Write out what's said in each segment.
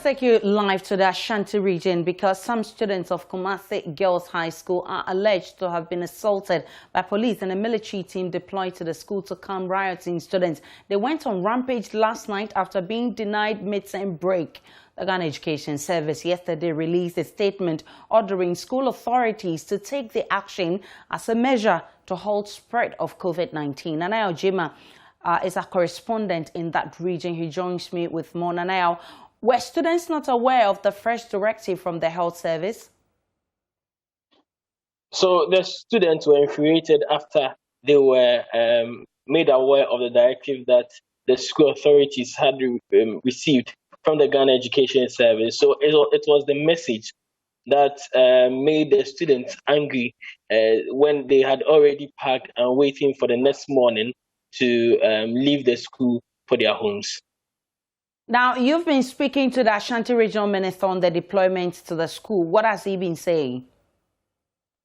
take you live to the Ashanti region because some students of Kumasi Girls High School are alleged to have been assaulted by police and a military team deployed to the school to calm rioting students. They went on rampage last night after being denied midterm break. The Ghana Education Service yesterday released a statement ordering school authorities to take the action as a measure to halt spread of COVID-19. Nanaya Ojima is a correspondent in that region. He joins me with more. Nanaya, were students not aware of the fresh directive from the health service? So the students were infuriated after they were made aware of the directive that the school authorities had received from the Ghana Education Service. So it was the message that made the students angry when they had already packed and waiting for the next morning to leave the school for their homes. Now, you've been speaking to the Ashanti Regional Minister on the deployment to the school. What has he been saying?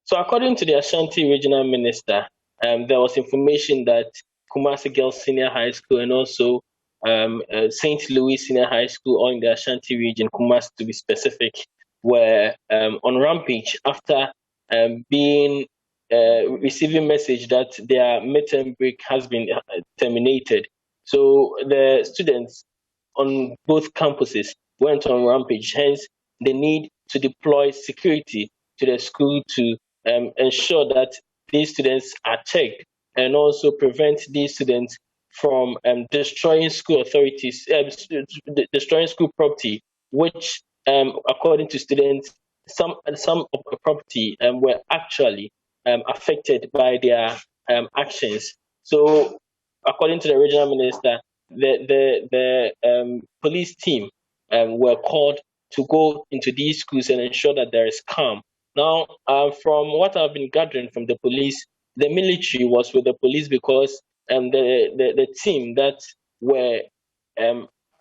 So according to the Ashanti Regional Minister, there was information that Kumasi Girls Senior High School and also St. Louis Senior High School, all in the Ashanti region, Kumasi to be specific, were on rampage after receiving message that their midterm break has been terminated. So the students on both campuses went on rampage, hence the need to deploy security to the school to ensure that these students are checked and also prevent these students from destroying school authorities, destroying school property, which, according to students, some of the property were actually affected by their actions. So, according to the regional minister, the police team were called to go into these schools and ensure that there is calm. Now, from what I've been gathering from the police, the military was with the police because the team that were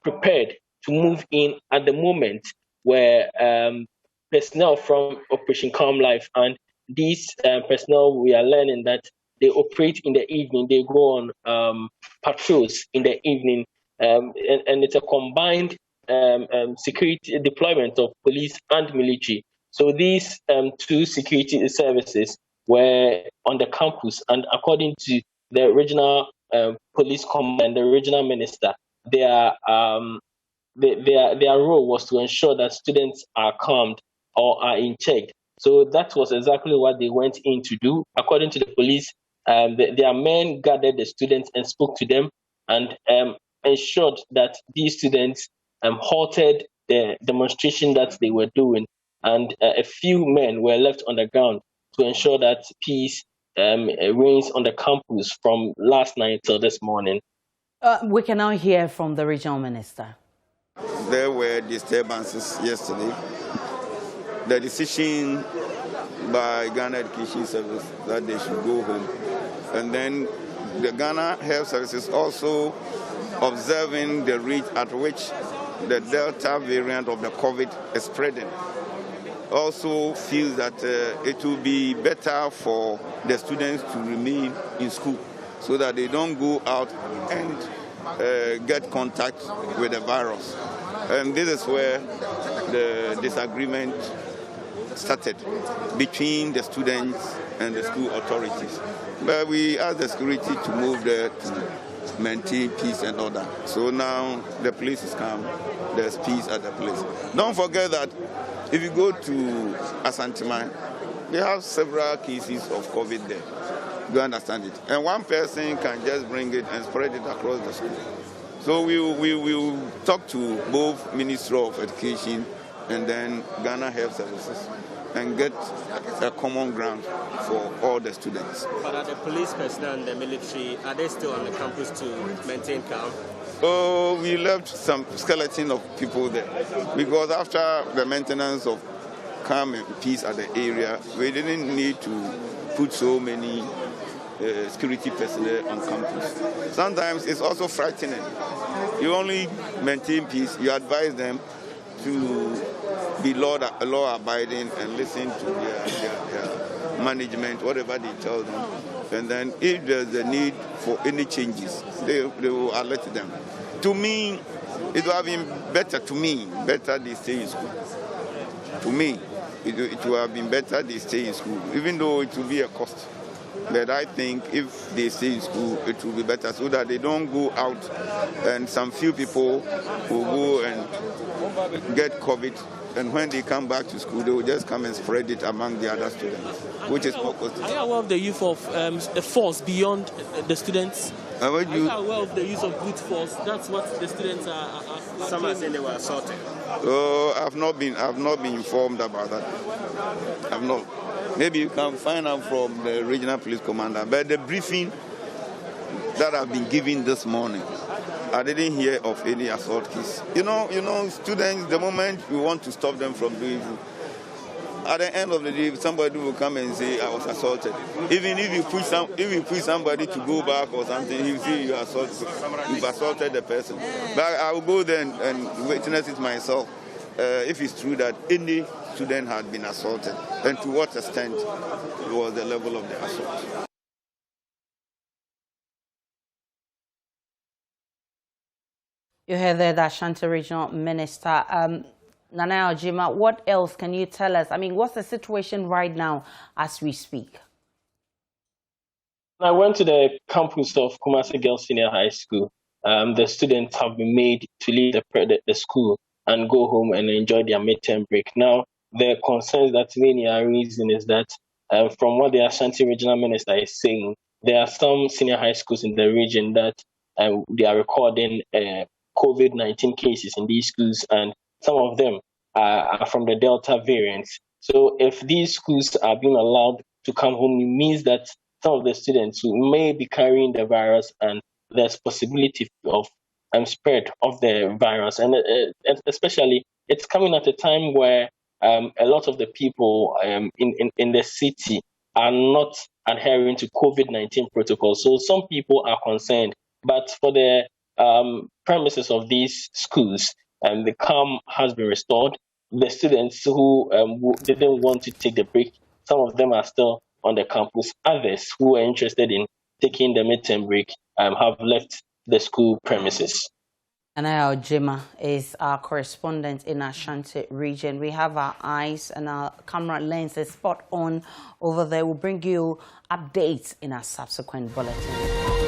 prepared to move in at the moment were personnel from Operation Calm Life, and these personnel, we are learning that they operate in the evening. They go on patrols in the evening, and it's a combined security deployment of police and military. So these two security services were on the campus, and according to the regional police command and the regional minister, their role was to ensure that students are calmed or are in check. So that was exactly what they went in to do. According to the police, their men gathered the students and spoke to them and ensured that these students halted the demonstration that they were doing. And a few men were left on the ground to ensure that peace reigns on the campus from last night till this morning. We can now hear from the regional minister. There were disturbances yesterday. The decision by Ghana Education Service that they should go home. And then the Ghana Health Services also observing the rate at which the Delta variant of the COVID is spreading. Also feels that it will be better for the students to remain in school so that they don't go out and get contact with the virus. And this is where the disagreement started between the students and the school authorities. But we asked the security to move there to maintain peace and order. So now the place is calm, there's peace at the place. Don't forget that if you go to Asanteman, they have several cases of COVID there. You understand it? And one person can just bring it and spread it across the school. So we will talk to both Ministry of Education and then Ghana Health Services and get a common ground for all the students. But are the police personnel and the military, are they still on the campus to maintain calm? Oh, we left some skeleton of people there because after the maintenance of calm and peace at the area, we didn't need to put so many security personnel on campus. Sometimes it's also frightening. You only maintain peace, you advise them to be law-abiding and listen to their management, whatever they tell them. And then if there's a need for any changes, they will alert them. To me, it would have been better to me, better they stay in school. To me, it would have been better they stay in school, even though it will be a cost. But I think if they stay in school, it will be better so that they don't go out and some few people will go and get COVID. And when they come back to school, they will just come and spread it among the other students, which is more costly. Are you aware of the use of force beyond the students? Are you aware of the use of brute force? That's what the students are. Some are saying they were assaulted. I've not been informed about that. I've not. Maybe you can find out from the regional police commander. But the briefing that I've been given this morning, I didn't hear of any assault case. You know, students, the moment we want to stop them from doing it, at the end of the day, somebody will come and say, I was assaulted. Even if you push somebody to go back or something, he'll say you've assaulted the person. But I will go there and witness it myself. If it's true that any student had been assaulted, and to what extent was the level of the assault. You heard there that Ashanti Regional Minister, Nana Ojima. What else can you tell us? I mean, what's the situation right now as we speak? I went to the campus of Kumasi Girls High School. The students have been made to leave the school and go home and enjoy their midterm break. Now, the concerns that many are raising is that from what the Ashanti Regional Minister is saying, there are some senior high schools in the region that they are recording COVID-19 cases in these schools, and some of them are from the Delta variant. So if these schools are being allowed to come home, it means that some of the students who may be carrying the virus, and there's possibility of spread of the virus. And especially, it's coming at a time where a lot of the people in the city are not adhering to COVID-19 protocols. So some people are concerned. But for the premises of these schools, the calm has been restored. The students who didn't want to take the break, some of them are still on the campus. Others who are interested in taking the midterm break have left the school premises. Nana Ojima is our correspondent in Ashanti region. We have our eyes and our camera lenses spot on over there. We'll bring you updates in our subsequent bulletin.